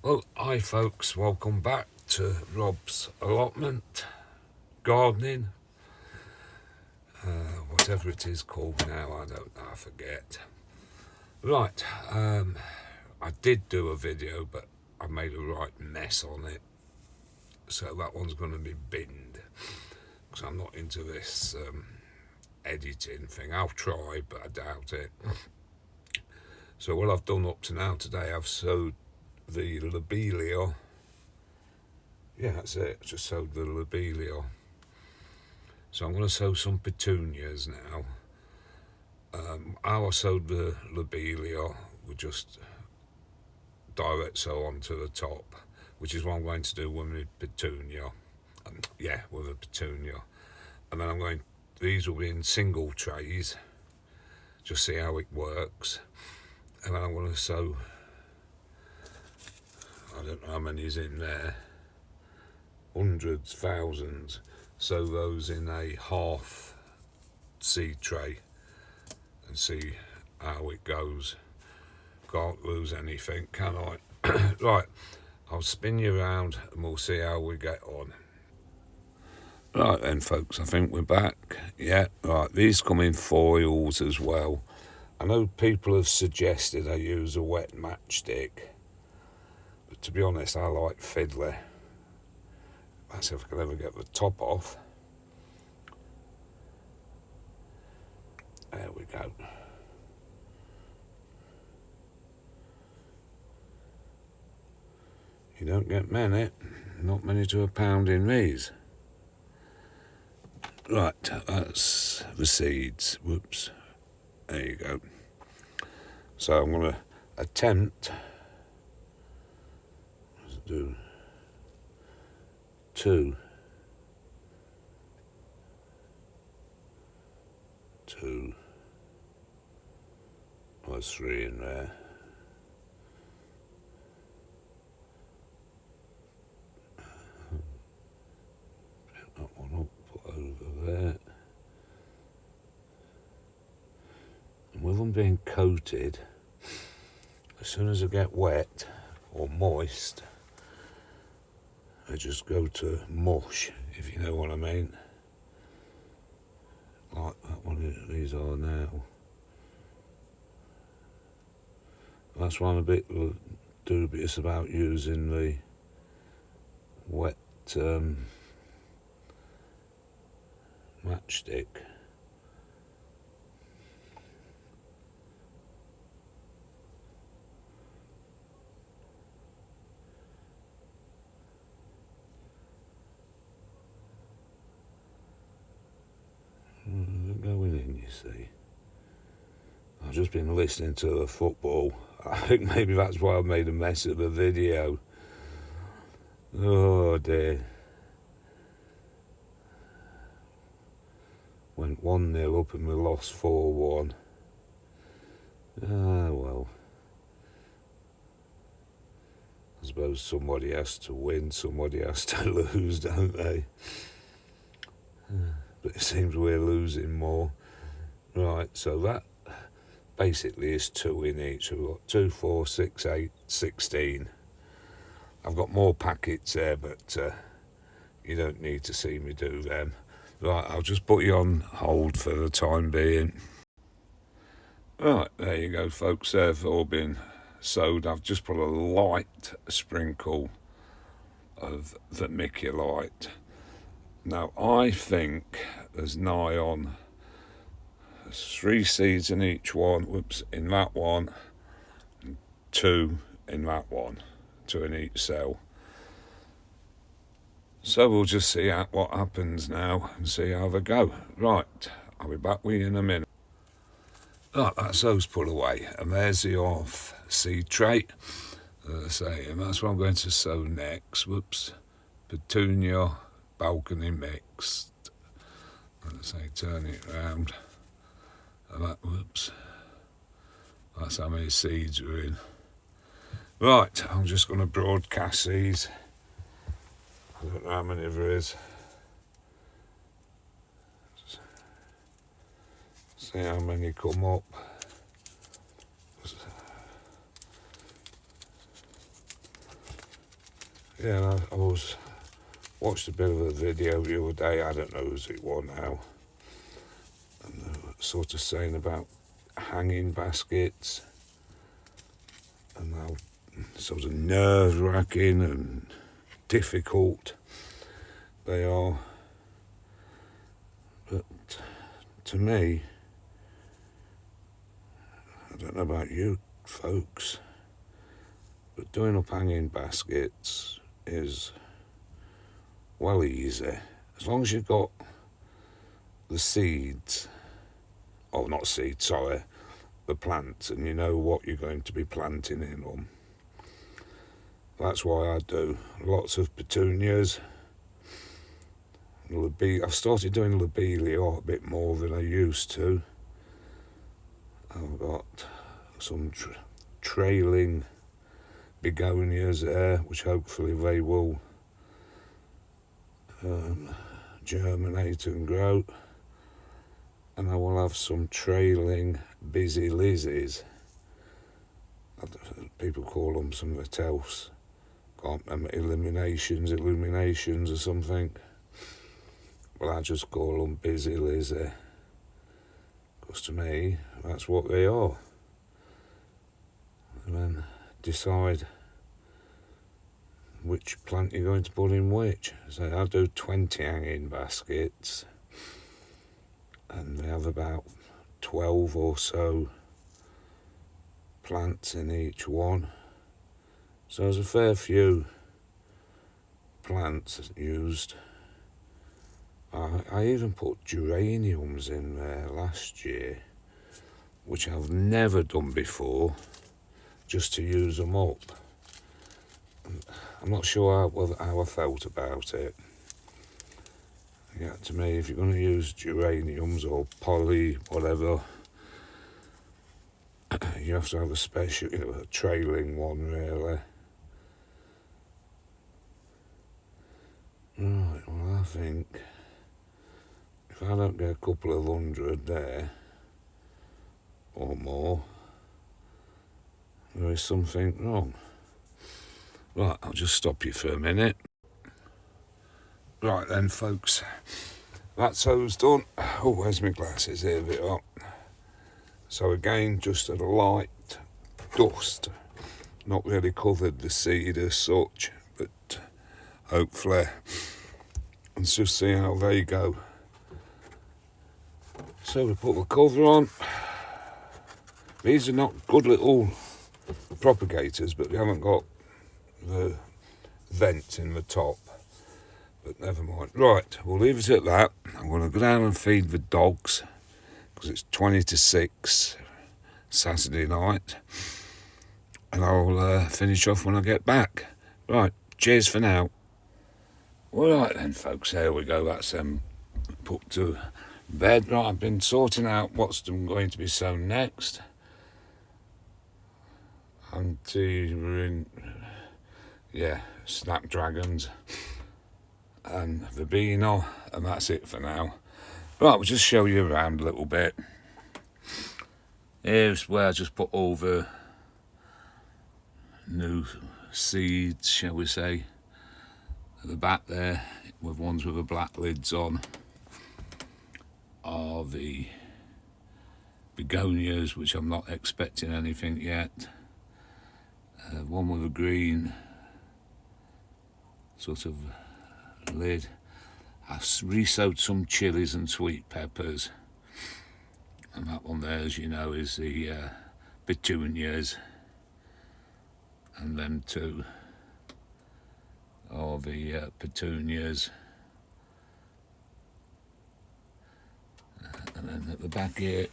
Well, hi folks, welcome back to Rob's allotment, gardening, whatever it is called now, I don't know, I forget. Right, I did do a video, but I made a right mess on it, so that one's going to be binned, because I'm not into this editing thing. I'll try, but I doubt it. So what I've done up to now today, I've sowed the lobelia. Yeah, that's it, just sowed the lobelia. So I'm going to sow some petunias now. How I sowed the lobelia would just direct sow onto the top, which is what I'm going to do with my petunia. With a petunia. And then these will be in single trays, just see how it works. And then I'm going to sow, I don't know how many's in there, hundreds, thousands. Sow those in a half seed tray and see how it goes. Can't lose anything, can I? Right, I'll spin you around and we'll see how we get on. Right then folks, I think we're back. Yeah, right, these come in foils as well. I know people have suggested I use a wet matchstick, but to be honest, I like fiddly. Let's see if I can ever get the top off. There we go. You don't get many, not many to a pound in these. Right, that's the seeds. Whoops. There you go. So I'm going to attempt to do 2 or 3 in there. Pick that one up, put over there. And with them being coated, as soon as I get wet or moist, I just go to mush, if you know what I mean. Like that one, these are now. That's why I'm a bit dubious about using the wet matchstick. Going in, you see. I've just been listening to the football. I think maybe that's why I made a mess of the video. Oh dear. Went 1-0 up and we lost 4-1. Ah, well. I suppose somebody has to win, somebody has to lose, don't they? But it seems we're losing more. Right, so that basically is 2 in each. We've got 2, 4, 6, 8, 16. I've got more packets there, but you don't need to see me do them. Right, I'll just put you on hold for the time being. Right, there you go, folks. They've all been sowed. I've just put a light sprinkle of vermiculite. Now, I think there's nigh on 3 seeds in each one. Whoops, in that one, and 2 in that one. 2 in each cell. So we'll just see what happens now and see how they go. Right, I'll be back with you in a minute. Right, that's those put away, and there's the off seed tray. As I say, and that's what I'm going to sow next. Whoops, petunia balcony mixed. As I say, turn it round. And that, whoops, that's how many seeds are in. Right, I'm just going to broadcast these. I don't know how many there is. See how many come up. Yeah, I was watched a bit of a video the other day. I don't know who's it was now, and they were sort of saying about hanging baskets and how sort of nerve-wracking and difficult they are. But to me, I don't know about you folks, but doing up hanging baskets is well easy. As long as you've got the seeds, oh not seeds, sorry, the plants, and you know what you're going to be planting in them. That's why I do lots of petunias. I've started doing lobelia a bit more than I used to. I've got some trailing begonias there, which hopefully they will germinate and grow. And I will have some trailing busy lizzies. People call them something else. Can't remember, illuminations or something. Well, I just call them busy lizzie. Because to me, that's what they are. And then decide which plant you're going to put in which. So I do 20 hanging baskets, and they have about 12 or so plants in each one. So there's a fair few plants used. I even put geraniums in there last year, which I've never done before, just to use them up. I'm not sure how I felt about it. Yeah, to me, if you're going to use geraniums or poly, whatever, you have to have a special, a trailing one, really. Right, well, I think if I don't get a couple of hundred there, or more, there is something wrong. Right, I'll just stop you for a minute. Right then, folks, that's hose done. Oh, where's my glasses? Here they are. So again, just a light dust, not really covered the seed as such, but hopefully, let's just see how they go. So we put the cover on. These are not good little propagators, but they haven't got the vents in the top. But never mind. Right, we'll leave it at that. I'm going to go down and feed the dogs, because it's 20 to 6 Saturday night. And I'll finish off when I get back. Right, cheers for now. All right then, folks, there we go. That's put to bed. Right, I've been sorting out what's going to be sown next. Snapdragons and the beano, and that's it for now. Right, we'll just show you around a little bit. Here's where I just put all the new seeds, shall we say, at the back there, with ones with the black lids on, are the begonias, which I'm not expecting anything yet. One with a green sort of lid. I re-sowed some chilies and sweet peppers, and that one there, as you know, is the petunias, and them two are the petunias. And then at the back here,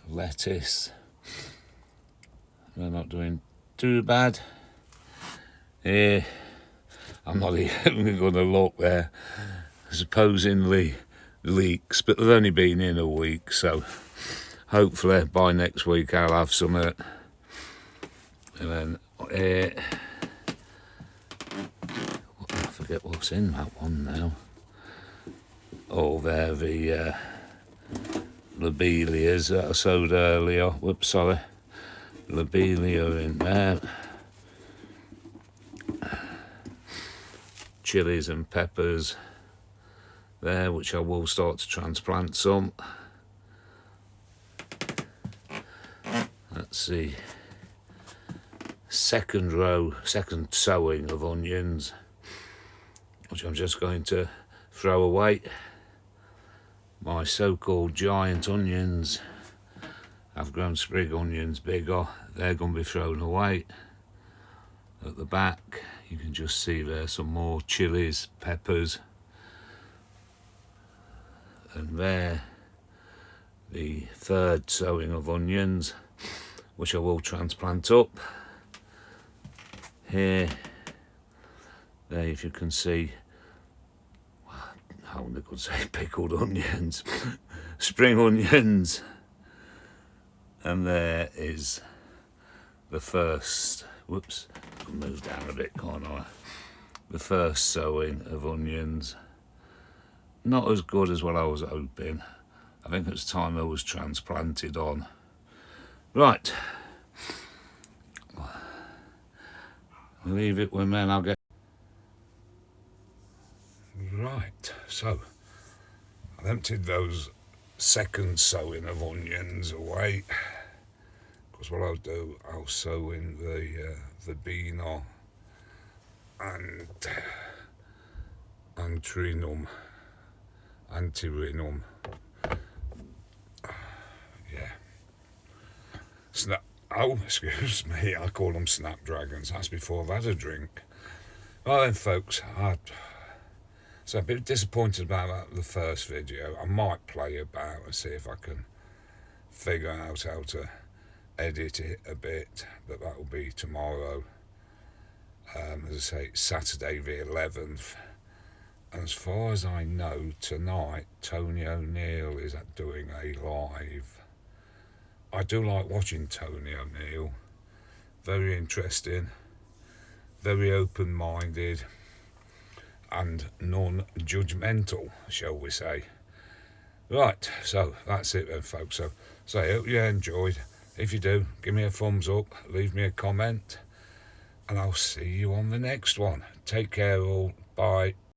lettuce. They're not doing too bad. Here, I'm not even going to look there. Supposedly leeks, but they've only been in a week, so hopefully by next week I'll have some of it. And then here, I forget what's in that one now. Oh, there, the lobelias that I sowed earlier. Whoops, sorry. Lobelia in there. chilies and peppers there, which I will start to transplant some. Let's see, second sowing of onions, which I'm just going to throw away. My so-called giant onions, I've grown sprig onions bigger, they're going to be thrown away. At the back you can just see there's some more chilies, peppers, and there the third sowing of onions, which I will transplant up. Here, there, if you can see, I wouldn't could say pickled onions, spring onions, and there is the first, whoops, I'll move down a bit, can't I? The first sowing of onions. Not as good as what I was hoping. I think it's time I was transplanted on. Right, leave it with me and I'll get... Right, so I've emptied those second sowing of onions away, because what I'll do, I'll sow in the beano and antrinum, antirinum, yeah. Oh, excuse me, I call them snapdragons. That's before I've had a drink. Well then, folks, so a bit disappointed about the first video. I might play about and see if I can figure out how to edit it a bit, but that will be tomorrow. As I say, it's Saturday the 11th. And as far as I know, tonight Tony O'Neill is doing a live. I do like watching Tony O'Neill. Very interesting, very open-minded, and non-judgmental, shall we say. Right, so that's it then, folks. So I hope you enjoyed. If you do, give me a thumbs up, leave me a comment, and I'll see you on the next one. Take care all, bye.